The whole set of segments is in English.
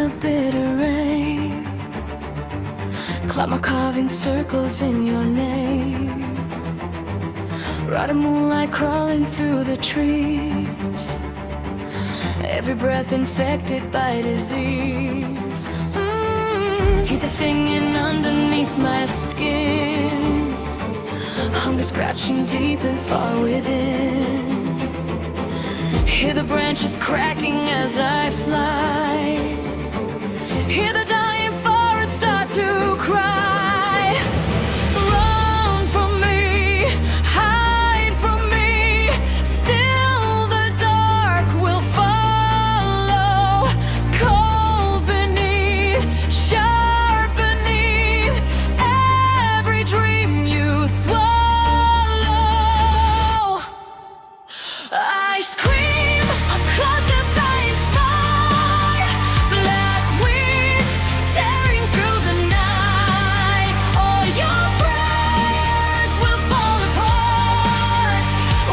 the bitter rain. Cloud my carving circles in your name. Ride a moonlight crawling through the trees. Every breath infected by disease. Teeth are singing underneath my skin. Hunger scratching deep and far within. Hear the branches cracking as I fly. Hear the dying forest start to cry. Run from me, hide from me. Still the dark will follow. Cold beneath, sharp beneath every dream you swallow. I scream across the dying sky. Black wings tearing through the night. All your prayers will fall apart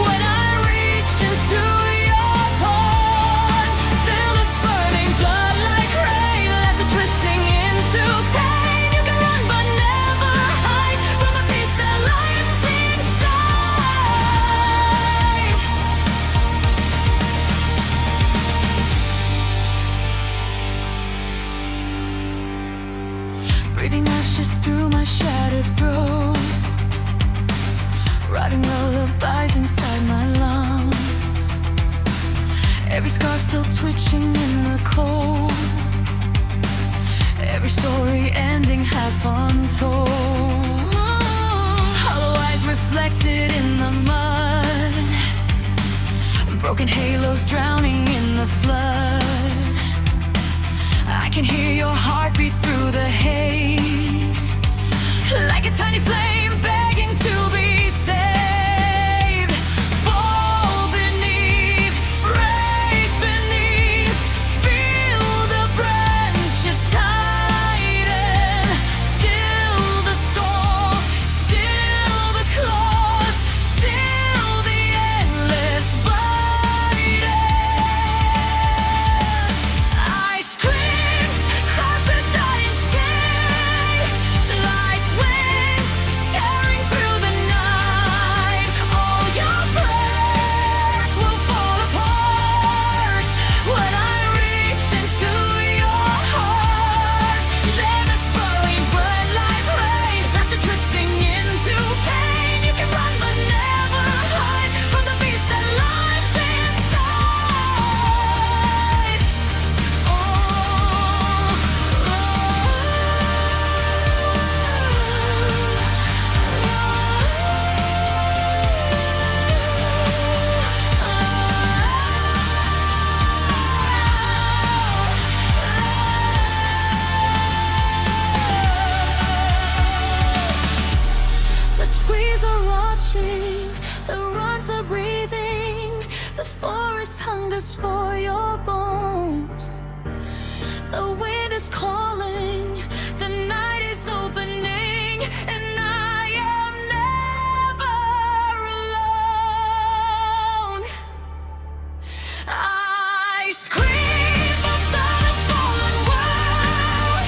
when I reach into your heart. Still is burning blood like rain, left a twisting into pain. You can run but never hide from the beast that lies inside. Breathing ashes through my shattered throat. Writing lullabies inside my lungs. Every scar still twitching in the cold. Every story ending half untold. Hollow eyes reflected in the mud. Broken halos drowning in the flood. I can hear your heartbeat through the haze, like a tiny flame begging to be saved. Fall beneath, break beneath. Feel the branches tighten. Still the storm, still the claws, still the endless biting. I scream across the dying sky, like winds tearing through the night. All your prayers will fall apart when I reach into your heart. Then a swirling blood like rain, left a twisting into pain. You can run but never hide from the beast that lies inside. The trees are watching, the roots are breathing. The forest hungers for your bones. The wind is calling, the night is opening, and I am never alone. I scream above the fallen world,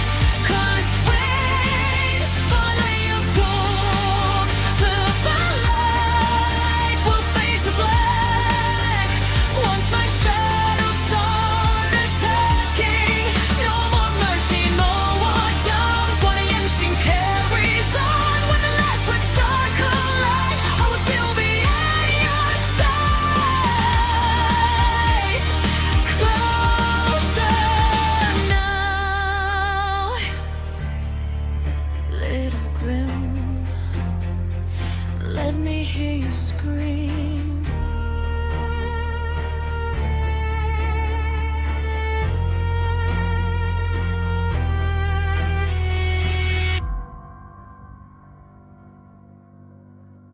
'cause winds follow your warm. The light will fade to black once my shadows start attacking. No more mercy, no more dumb. What a instinct carries on. When the last words start collide, I will still be at your side. Closer now, little grim. Let me hear you scream.